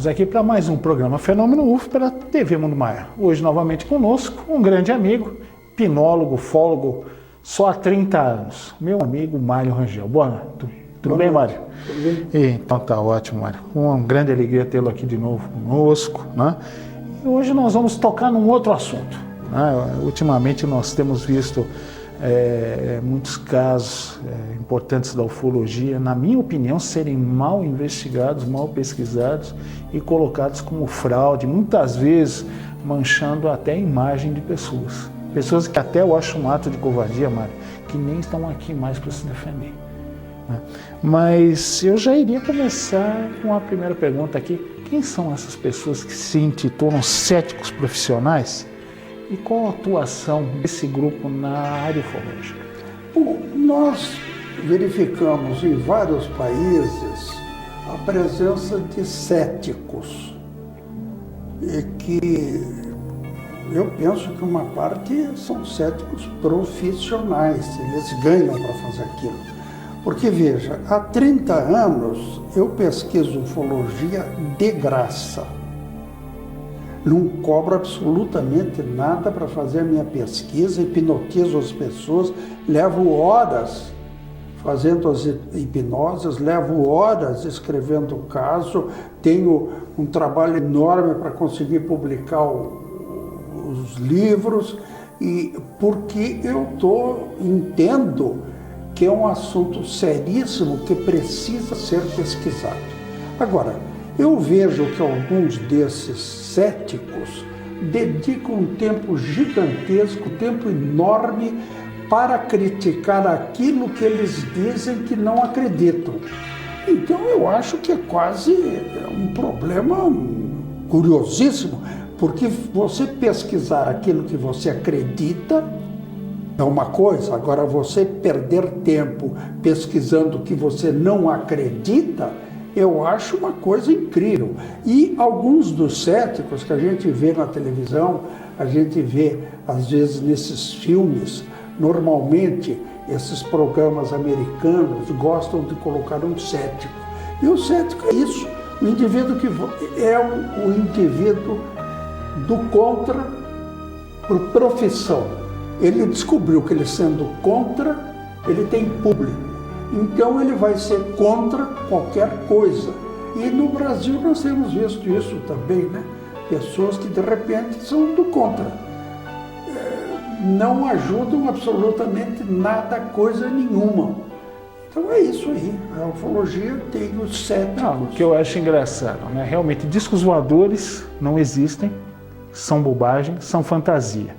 Estamos aqui para mais um programa Fenômeno UFO pela TV Mundo Maior. Hoje novamente conosco um grande amigo, hipnólogo, ufólogo, só há 30 anos, meu amigo Mário Rangel. Boa noite. Tudo bem, Mário? Tudo bem. Então tá ótimo, Mário. Uma grande alegria tê-lo aqui de novo conosco, né? E hoje nós vamos tocar num outro assunto, né? Ultimamente nós temos visto muitos casos importantes da ufologia, na minha opinião, serem mal investigados, mal pesquisados e colocados como fraude, muitas vezes manchando até a imagem de pessoas. Pessoas que até eu acho um ato de covardia, Mário, que nem estão aqui mais para se defender. Né? Mas eu já iria começar com a primeira pergunta aqui. Quem são essas pessoas que se intitulam céticos profissionais? E qual a atuação desse grupo na área ufológica? Bom, nós verificamos em vários países a presença de céticos, e que eu penso que uma parte são céticos profissionais, eles ganham para fazer aquilo. Porque, veja, há 30 anos eu pesquiso ufologia de graça. Não cobro absolutamente nada para fazer a minha pesquisa, hipnotizo as pessoas, levo horas fazendo as hipnoses, levo horas escrevendo o caso, tenho um trabalho enorme para conseguir publicar os livros, e porque eu entendo que é um assunto seríssimo que precisa ser pesquisado. Agora, eu vejo que alguns desses céticos dedicam um tempo gigantesco, um tempo enorme para criticar aquilo que eles dizem que não acreditam. Então eu acho que é quase um problema curiosíssimo, porque você pesquisar aquilo que você acredita é uma coisa, agora você perder tempo pesquisando o que você não acredita, eu acho uma coisa incrível. E alguns dos céticos que a gente vê na televisão, a gente vê às vezes nesses filmes, normalmente esses programas americanos gostam de colocar um cético. E o cético é isso, o indivíduo que é o indivíduo do contra por profissão. Ele descobriu que ele sendo contra, ele tem público. Então ele vai ser contra qualquer coisa. E no Brasil nós temos visto isso também, né? Pessoas que de repente são do contra. Não ajudam absolutamente nada, coisa nenhuma. Então é isso aí. A ufologia tem os céticos. O que eu acho engraçado, né? Realmente, discos voadores não existem, são bobagem, são fantasia.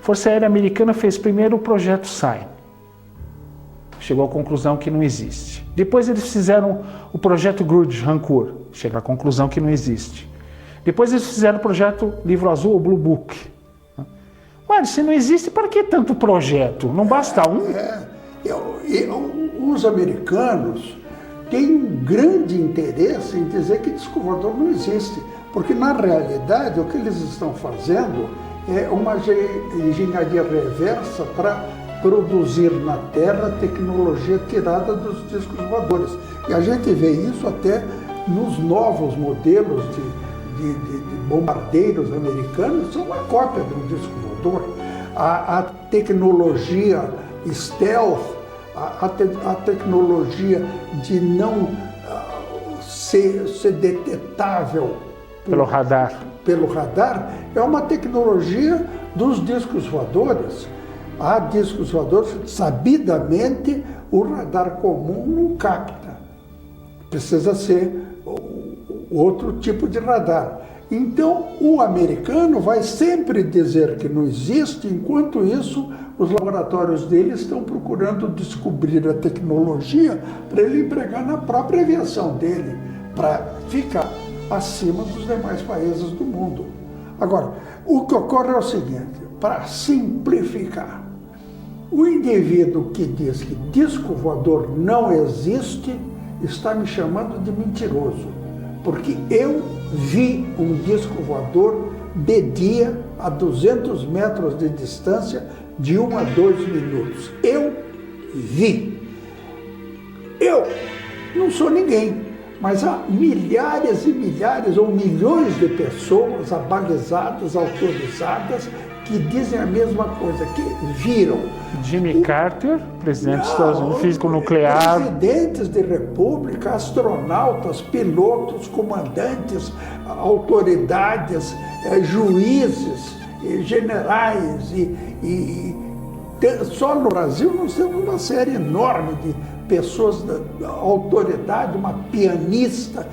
A Força Aérea Americana fez primeiro o projeto SAI. Chegou à conclusão que não existe. Depois eles fizeram o projeto Grudge, Rancor. Chegou à conclusão que não existe. Depois eles fizeram o projeto Livro Azul ou Blue Book. Mas se não existe, para que tanto projeto? Não basta um? Os americanos têm um grande interesse em dizer que disco voador não existe. Porque na realidade o que eles estão fazendo é uma engenharia reversa para produzir na Terra tecnologia tirada dos discos voadores. E a gente vê isso até nos novos modelos de bombardeiros americanos, são uma cópia de um disco voador. A tecnologia stealth, a tecnologia de não ser detetável pelo radar, é uma tecnologia dos discos voadores. Há discos voadores, sabidamente, o radar comum não capta. Precisa ser outro tipo de radar. Então, o americano vai sempre dizer que não existe, enquanto isso, os laboratórios dele estão procurando descobrir a tecnologia para ele empregar na própria aviação dele, para ficar acima dos demais países do mundo. Agora, o que ocorre é o seguinte, para simplificar, o indivíduo que diz que disco voador não existe está me chamando de mentiroso, porque eu vi um disco voador de dia a 200 metros de distância de 1 a 2 minutos. Eu vi. Eu não sou ninguém. mas há milhares e milhares ou milhões de pessoas abalizadas, autorizadas, que dizem a mesma coisa, que viram. Jimmy Carter, presidente dos Estados Unidos, físico nuclear. Presidentes de república, astronautas, pilotos, comandantes, autoridades, juízes, generais. Só no Brasil nós temos uma série enorme de pessoas da autoridade, uma pianista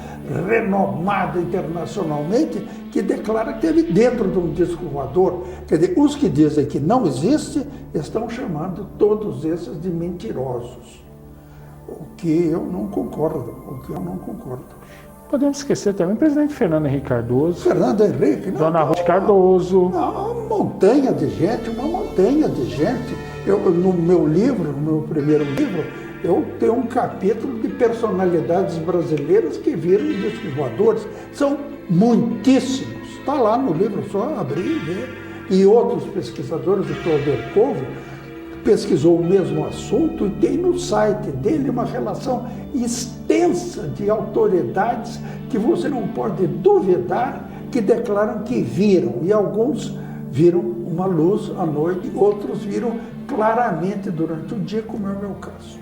renomada internacionalmente, que declara que teve dentro de um disco voador. Quer dizer, os que dizem que não existe estão chamando todos esses de mentirosos. O que eu não concordo, Podemos esquecer também o presidente Fernando Henrique Cardoso. Fernando Henrique, Dona Ruth Cardoso. Uma montanha de gente. No meu livro, no meu primeiro livro, eu tenho um capítulo de personalidades brasileiras que viram discos voadores. São muitíssimos. Está lá no livro, só abrir e ver. E outros pesquisadores, o Teodoro Povo, pesquisou o mesmo assunto e tem no site dele uma relação extensa de autoridades que você não pode duvidar, que declaram que viram. E alguns viram uma luz à noite, outros viram claramente durante o dia, como é o meu caso.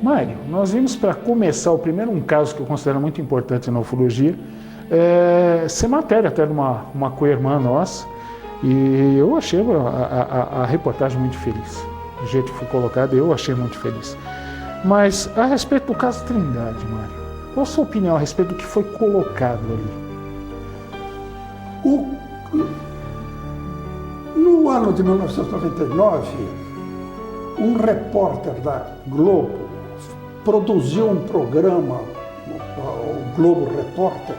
Mário, nós vimos, para começar, o primeiro um caso que eu considero muito importante na ufologia, ser matéria até de uma co-irmã nossa, e eu achei a reportagem muito feliz. Do jeito que foi colocado, eu achei muito feliz. Mas a respeito do caso Trindade, Mário, qual a sua opinião a respeito do que foi colocado ali? No ano de 1999, um repórter da Globo produziu um programa, o Globo Repórter,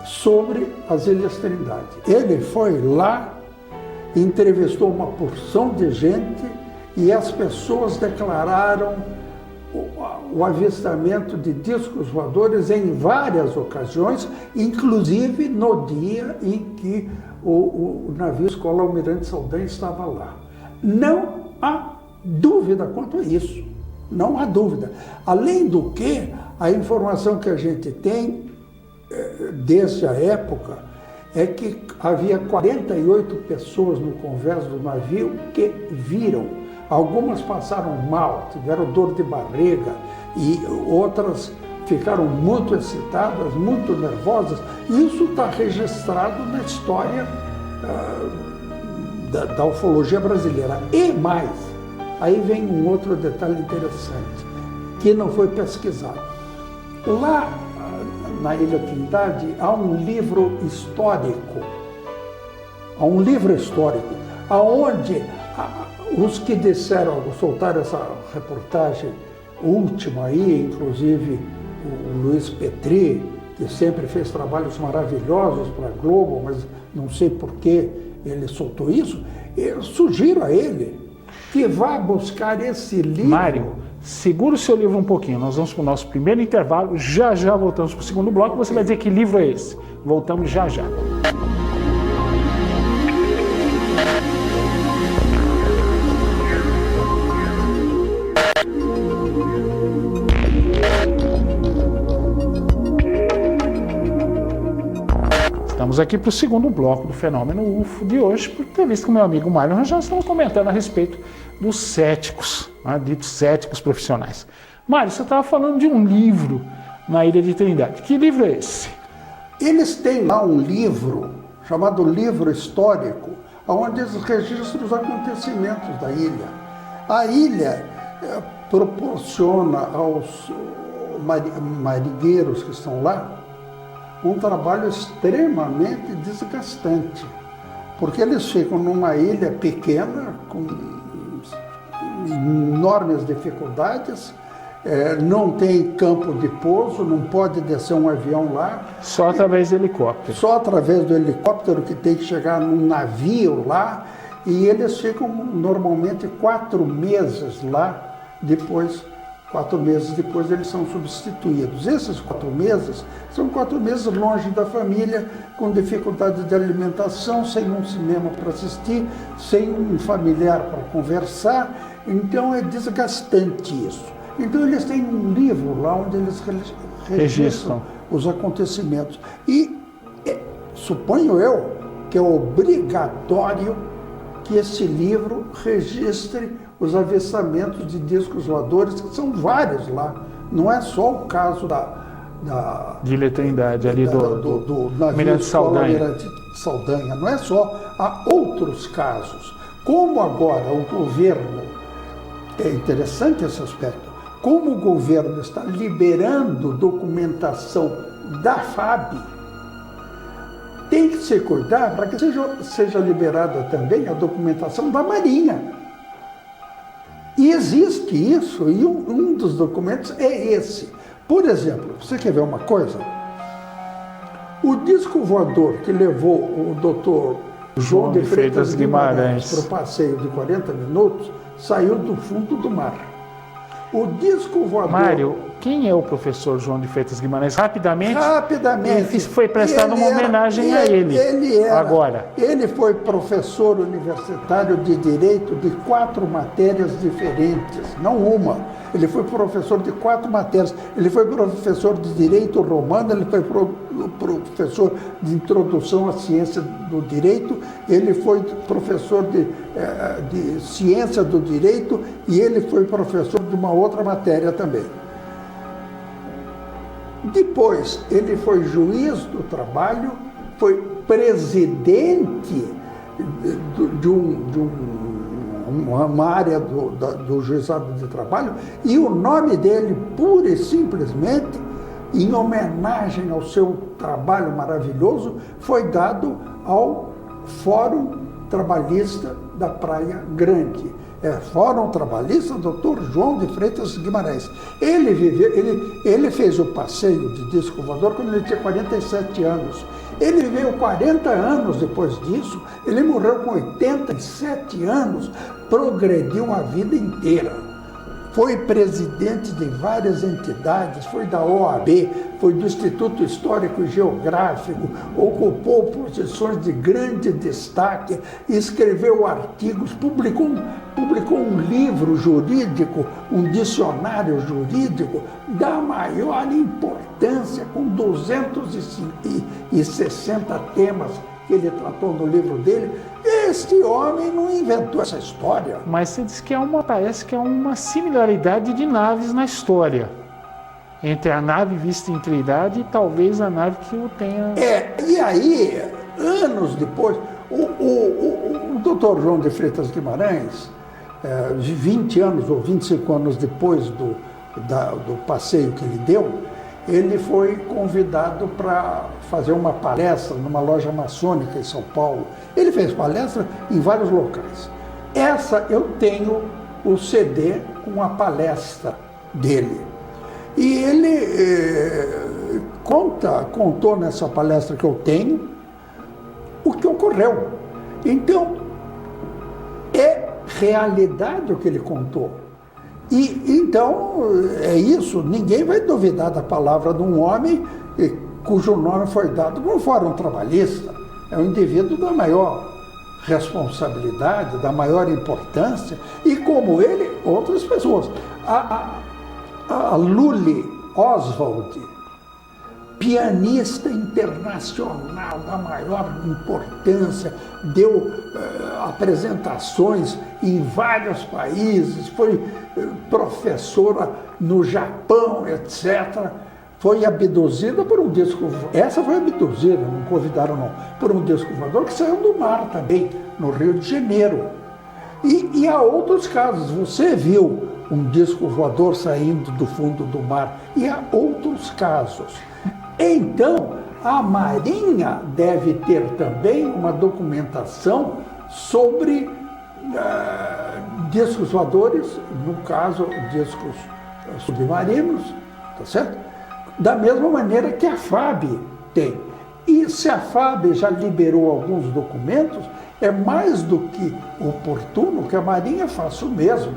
sobre as Ilhas Trindade. Ele foi lá, entrevistou uma porção de gente e as pessoas declararam o avistamento de discos voadores em várias ocasiões, inclusive no dia em que o navio Escola Almirante Saldanha estava lá. Não há dúvida quanto a isso, não há dúvida. Além do que, a informação que a gente tem desde a época é que havia 48 pessoas no convés do navio que viram. Algumas passaram mal, tiveram dor de barriga e outras ficaram muito excitadas, muito nervosas. Isso está registrado na história da ufologia brasileira. E mais, aí vem um outro detalhe interessante, que não foi pesquisado. Lá na Ilha Trindade há um livro histórico, aonde os que disseram, soltaram essa reportagem última aí, inclusive o Luiz Petri, que sempre fez trabalhos maravilhosos para a Globo, mas não sei por que ele soltou isso, eu sugiro a ele que vá buscar esse livro. Mário, segura o seu livro um pouquinho, nós vamos para o nosso primeiro intervalo, já voltamos para o segundo bloco, você vai dizer que livro é esse. Voltamos já. Estamos aqui para o segundo bloco do Fenômeno UFO de hoje, por ter visto com meu amigo Mário, nós já estamos comentando a respeito dos céticos, ditos céticos profissionais. Mário, você estava falando de um livro na Ilha de Trindade. Que livro é esse? Eles têm lá um livro, chamado Livro Histórico, onde eles registram os acontecimentos da ilha. A ilha proporciona aos marinheiros que estão lá um trabalho extremamente desgastante, porque eles ficam numa ilha pequena, com enormes dificuldades, não tem campo de pouso, não pode descer um avião lá. Só através do helicóptero. Só através do helicóptero, que tem que chegar num navio lá, e eles ficam normalmente 4 meses lá, 4 meses depois eles são substituídos. Esses 4 meses são 4 meses longe da família, com dificuldade de alimentação, sem um cinema para assistir, sem um familiar para conversar. Então é desgastante isso. Então eles têm um livro lá onde eles registram os acontecimentos. E suponho eu que é obrigatório que esse livro registre os avistamentos de discos voadores, que são vários lá. Não é só o caso de Ilha Trindade, ali do navio de Saldanha. Saldanha. Não é só, há outros casos. Como agora o governo, é interessante esse aspecto, como o governo está liberando documentação da FAB, tem que se cuidar para que seja liberada também a documentação da Marinha. E existe isso, e um dos documentos é esse. Por exemplo, você quer ver uma coisa? O disco voador que levou o doutor João de Freitas Guimarães para o passeio de 40 minutos saiu do fundo do mar. O disco voador... Mário, quem é o professor João de Freitas Guimarães? Rapidamente. Foi prestada uma homenagem a ele. Ele foi professor universitário de Direito de 4 matérias diferentes, não uma. Ele foi professor de 4 matérias. Ele foi professor de Direito Romano, ele foi professor de Introdução à Ciência do Direito, ele foi professor de Ciência do Direito e ele foi professor de uma outra matéria também. Depois, ele foi juiz do trabalho, foi presidente de uma área do juizado de trabalho, e o nome dele, pura e simplesmente, em homenagem ao seu trabalho maravilhoso, foi dado ao Fórum Trabalhista da Praia Grande. Fórum Trabalhista, Dr. João de Freitas Guimarães. Ele fez o passeio de disco voador quando ele tinha 47 anos. Ele viveu 40 anos depois disso, ele morreu com 87 anos, progrediu a vida inteira. Foi presidente de várias entidades, foi da OAB, foi do Instituto Histórico e Geográfico, ocupou posições de grande destaque, escreveu artigos, publicou um livro jurídico, um dicionário jurídico da maior importância, com 260 temas que ele tratou no livro dele. Este homem não inventou essa história. Mas você diz que parece que é uma similaridade de naves na história. Entre a nave vista em Trindade e talvez a nave que o tenha... E aí, anos depois, o doutor João de Freitas Guimarães, 20 anos ou 25 anos depois do passeio que ele deu, ele foi convidado para fazer uma palestra numa loja maçônica em São Paulo. Ele fez palestra em vários locais. Essa eu tenho o CD com a palestra dele. E ele contou nessa palestra que eu tenho o que ocorreu. Então, é realidade o que ele contou. E então, é isso, ninguém vai duvidar da palavra de um homem cujo nome foi dado por um fórum trabalhista. É um indivíduo da maior responsabilidade, da maior importância, e como ele, outras pessoas. A Lully Oswald, pianista internacional da maior importância, deu apresentações em vários países, foi professora no Japão, etc. Foi abduzida por um disco voador. Essa foi abduzida, não convidaram não, por um disco voador que saiu do mar também, no Rio de Janeiro. E há outros casos. Você viu um disco voador saindo do fundo do mar, e há outros casos. Então, a Marinha deve ter também uma documentação sobre discos voadores, no caso, discos submarinos, tá certo? Da mesma maneira que a FAB tem. E se a FAB já liberou alguns documentos, é mais do que oportuno que a Marinha faça o mesmo.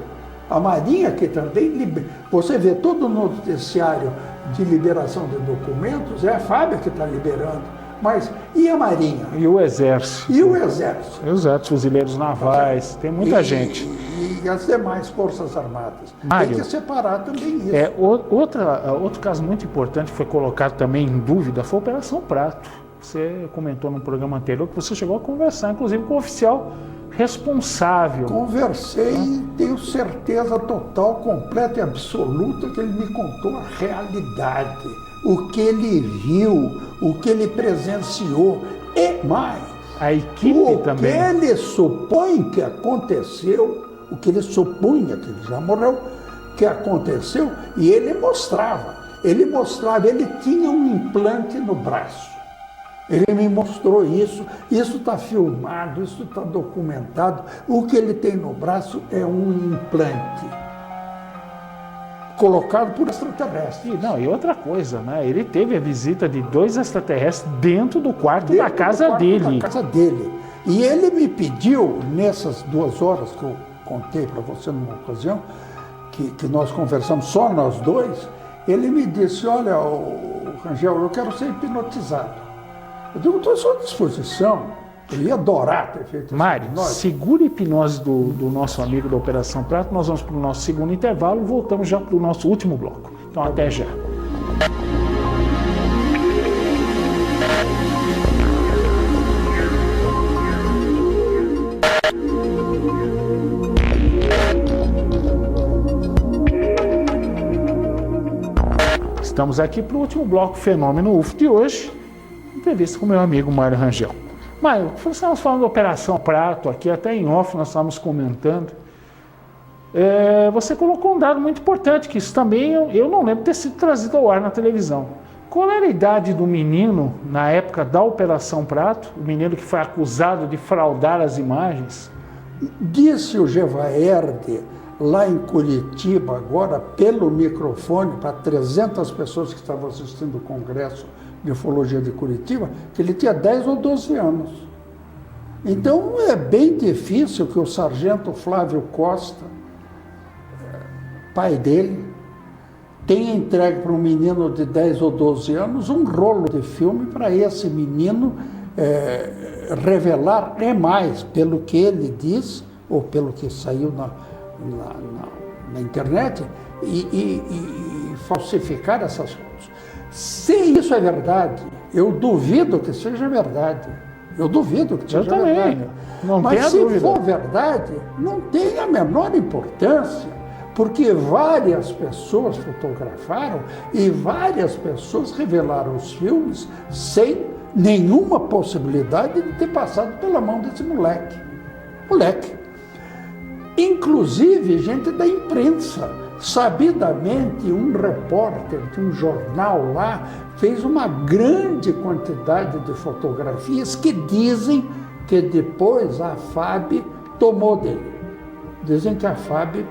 A Marinha que também você vê todo o noticiário de liberação de documentos, é a FAB que está liberando. Mas e a Marinha? E o Exército? E o Exército? E os Fuzileiros Navais, tem muita gente. e as demais Forças Armadas. Mário, tem que separar também isso. Outro caso muito importante que foi colocado também em dúvida foi a Operação Prato. Você comentou no programa anterior que você chegou a conversar, inclusive, com o oficial responsável. Conversei e tenho certeza total, completa e absoluta que ele me contou a realidade, o que ele viu, o que ele presenciou e mais. A equipe também. O que ele supõe que aconteceu, o que ele supunha, que ele já morreu, que aconteceu, e ele mostrava, ele tinha um implante no braço. Ele me mostrou isso está filmado, isso está documentado. O que ele tem no braço é um implante colocado por extraterrestres. E outra coisa, né? Ele teve a visita de 2 extraterrestres dentro do quarto da casa dele. E ele me pediu, nessas 2 horas que eu contei para você numa ocasião, que nós conversamos só nós dois, ele me disse, olha, Rangel, eu quero ser hipnotizado. Eu digo, estou à sua disposição. Eu ia adorar ter feito isso. Mário, segura a hipnose do nosso amigo da Operação Prato. Nós vamos para o nosso segundo intervalo e voltamos já para o nosso último bloco. Então, até já. Estamos aqui para o último bloco Fenômeno UFO de hoje. Entrevista com meu amigo Mário Rangel. Mário, estamos falando da Operação Prato aqui, até em off nós estávamos comentando. Você colocou um dado muito importante, que isso também eu não lembro de ter sido trazido ao ar na televisão. Qual era a idade do menino na época da Operação Prato, o menino que foi acusado de fraudar as imagens? Disse o Gevaerde, lá em Curitiba, agora pelo microfone, para 300 pessoas que estavam assistindo o Congresso de Ufologia de Curitiba, que ele tinha 10 ou 12 anos. Então é bem difícil que o sargento Flávio Costa, pai dele, tenha entregue para um menino de 10 ou 12 anos um rolo de filme para esse menino revelar, mais, pelo que ele diz, ou pelo que saiu na internet, e falsificar essas fotos. Se isso é verdade, eu duvido que seja verdade. Eu duvido que seja verdade. Mas se for verdade, não tem a menor importância, porque várias pessoas fotografaram e várias pessoas revelaram os filmes sem nenhuma possibilidade de ter passado pela mão desse moleque. Inclusive gente da imprensa. Sabidamente, um repórter de um jornal lá fez uma grande quantidade de fotografias que dizem que depois a FAB tomou dele. Dizem que a FAB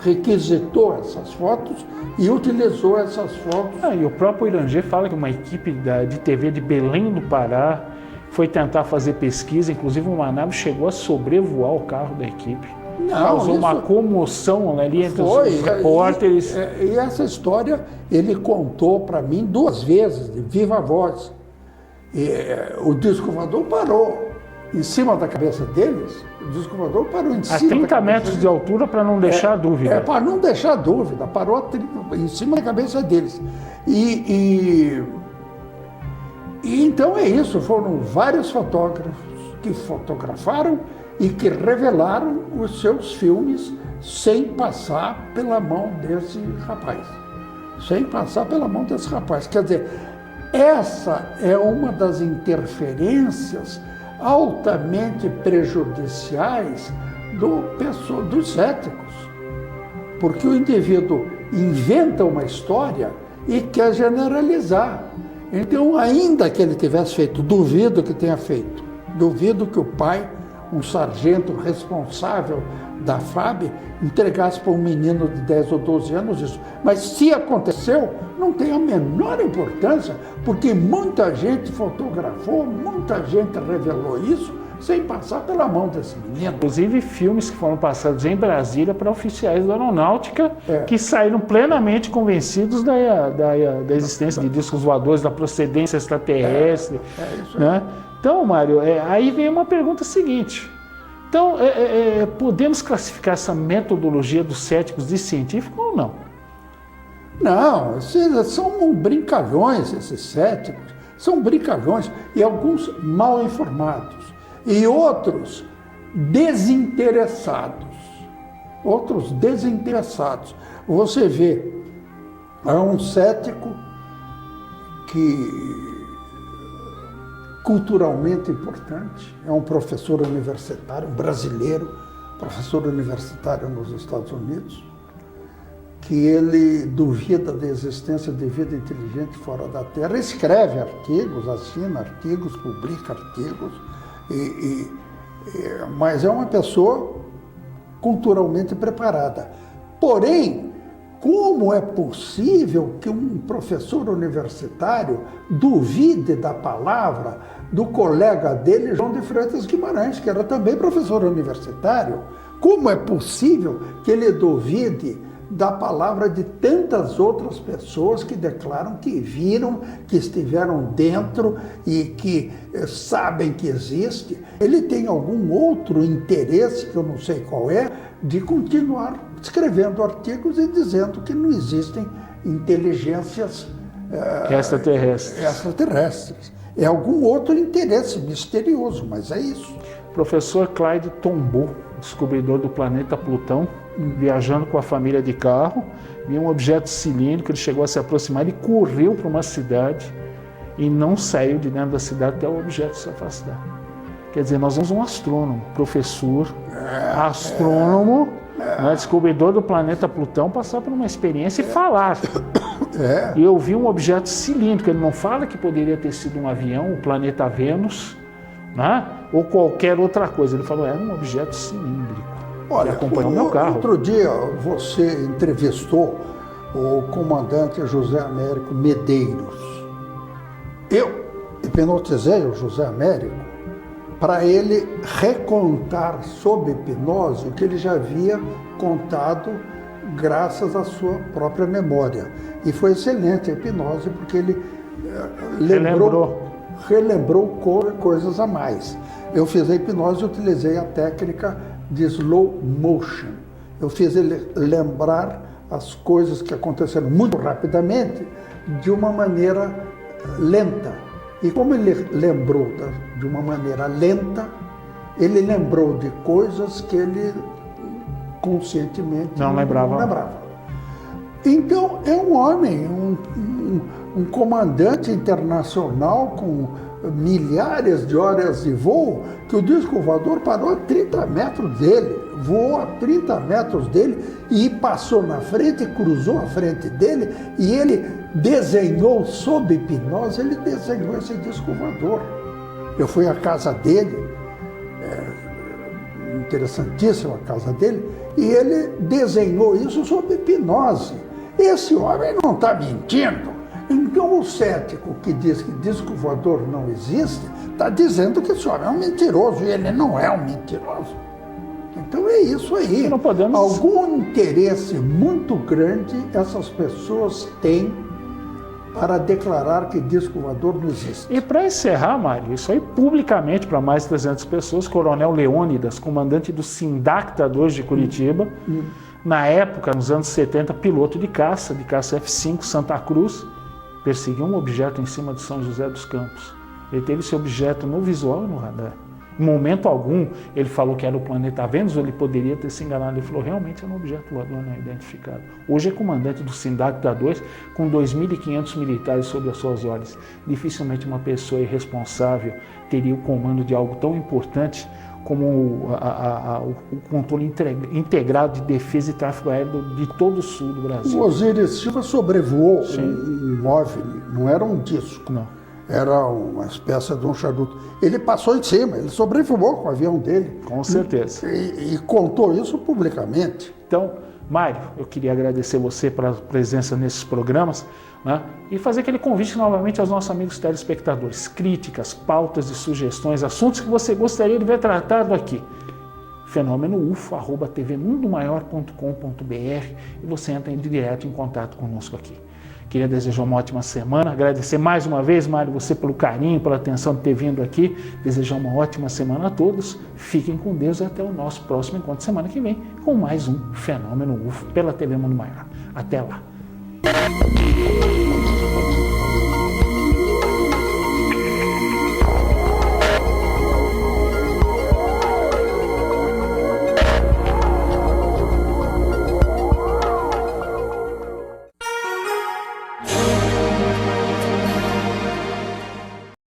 requisitou essas fotos e utilizou essas fotos. E o próprio Irangê fala que uma equipe de TV de Belém do Pará foi tentar fazer pesquisa, inclusive uma nave chegou a sobrevoar o carro da equipe. Causou uma comoção ali entre os repórteres. E essa história ele contou para mim 2 vezes, de viva voz. O disco voador parou em cima da cabeça deles, o disco voador parou em cima. A 30 metros de altura para não deixar dúvida. Para não deixar dúvida, parou em cima da cabeça deles. E então é isso, foram vários fotógrafos que fotografaram e que revelaram os seus filmes sem passar pela mão desse rapaz. Quer dizer, essa é uma das interferências altamente prejudiciais dos céticos. Porque o indivíduo inventa uma história e quer generalizar. Então, ainda que ele tivesse feito, duvido que tenha feito, duvido que o pai, um sargento responsável da FAB, entregasse para um menino de 10 ou 12 anos isso. Mas se aconteceu, não tem a menor importância, porque muita gente fotografou, muita gente revelou isso, sem passar pela mão desse menino. Inclusive filmes que foram passados em Brasília para oficiais da aeronáutica, que saíram plenamente convencidos da existência de discos voadores, da procedência extraterrestre. Isso né? Então, Mário, aí vem uma pergunta seguinte. Então, podemos classificar essa metodologia dos céticos de científico ou não? Não, são brincalhões esses céticos, são brincalhões, e alguns mal informados, e outros desinteressados. Você vê, há um cético que culturalmente importante, é um professor universitário, um brasileiro, professor universitário nos Estados Unidos, que ele duvida da existência de vida inteligente fora da Terra, escreve artigos, assina artigos, publica artigos, mas é uma pessoa culturalmente preparada. Porém, como é possível que um professor universitário duvide da palavra do colega dele, João de Freitas Guimarães, que era também professor universitário? Como é possível que ele duvide da palavra de tantas outras pessoas que declaram que viram, que estiveram dentro e que sabem que existe? Ele tem algum outro interesse, que eu não sei qual é, de continuar escrevendo artigos e dizendo que não existem inteligências extraterrestres. É algum outro interesse misterioso, mas é isso. Professor Clyde Tombaugh, descobridor do planeta Plutão, viajando com a família de carro, viu um objeto cilíndrico, ele chegou a se aproximar, ele correu para uma cidade e não saiu de dentro da cidade até o objeto se afastar. Quer dizer, nós vamos um astrônomo, professor, astrônomo, descobridor do planeta Plutão, passar por uma experiência e falar. E eu vi um objeto cilíndrico, ele não fala que poderia ter sido um avião, o planeta Vênus, ou qualquer outra coisa. Ele falou, era um objeto cilíndrico. Olha, acompanhou meu carro. Outro dia você entrevistou o comandante José Américo Medeiros. Eu hipnotizei o José Américo para ele recontar sob hipnose o que ele já havia contado graças à sua própria memória. E foi excelente a hipnose, porque ele relembrou coisas a mais. Eu fiz a hipnose e utilizei a técnica de slow motion. Eu fiz ele lembrar as coisas que aconteceram muito rapidamente, de uma maneira lenta. E como ele lembrou de uma maneira lenta, ele lembrou de coisas que ele conscientemente não lembrava. Então, é um homem, um comandante internacional com milhares de horas de voo, que o disco voador parou a 30 metros dele, voou a 30 metros dele e passou na frente, cruzou a frente dele, e ele desenhou, sob hipnose, ele desenhou esse disco voador. Eu fui à casa dele, interessantíssima a casa dele, e ele desenhou isso sob hipnose. Esse homem não está mentindo. Então o cético que diz que disco voador não existe, está dizendo que esse homem é um mentiroso, e ele não é um mentiroso. Então é isso aí. Não podemos... Algum interesse muito grande essas pessoas têm para declarar que disco voador não existe. E para encerrar, Mário, isso aí publicamente para mais de 300 pessoas, Coronel Leônidas, comandante do Sindacta 2 de Curitiba, na época, nos anos 70, piloto de caça F-5 Santa Cruz, perseguiu um objeto em cima de São José dos Campos. Ele teve esse objeto no visual e no radar. Em momento algum, ele falou que era o planeta Vênus, ou ele poderia ter se enganado. Ele falou, realmente era um objeto voador não identificado. Hoje é comandante do Sindacta 2, com 2.500 militares sob as suas ordens. Dificilmente uma pessoa irresponsável teria o comando de algo tão importante como o controle integrado de defesa e tráfego aéreo de todo o sul do Brasil. O Osiris Silva sobrevoou um OVNI, não era um disco. Não. Era uma espécie de um charuto. Ele passou em cima, ele sobrevoou com o avião dele. Com certeza. E contou isso publicamente. Então, Mário, eu queria agradecer você pela presença nesses programas, e fazer aquele convite novamente aos nossos amigos telespectadores. Críticas, pautas e sugestões, assuntos que você gostaria de ver tratado aqui. fenômenoufo@tvmundomaior.com.br, e você entra direto em contato conosco aqui. Queria desejar uma ótima semana, agradecer mais uma vez, Mário, você pelo carinho, pela atenção de ter vindo aqui, desejar uma ótima semana a todos, fiquem com Deus e até o nosso próximo encontro semana que vem com mais um Fenômeno UFO pela TV Mundo Maior. Até lá!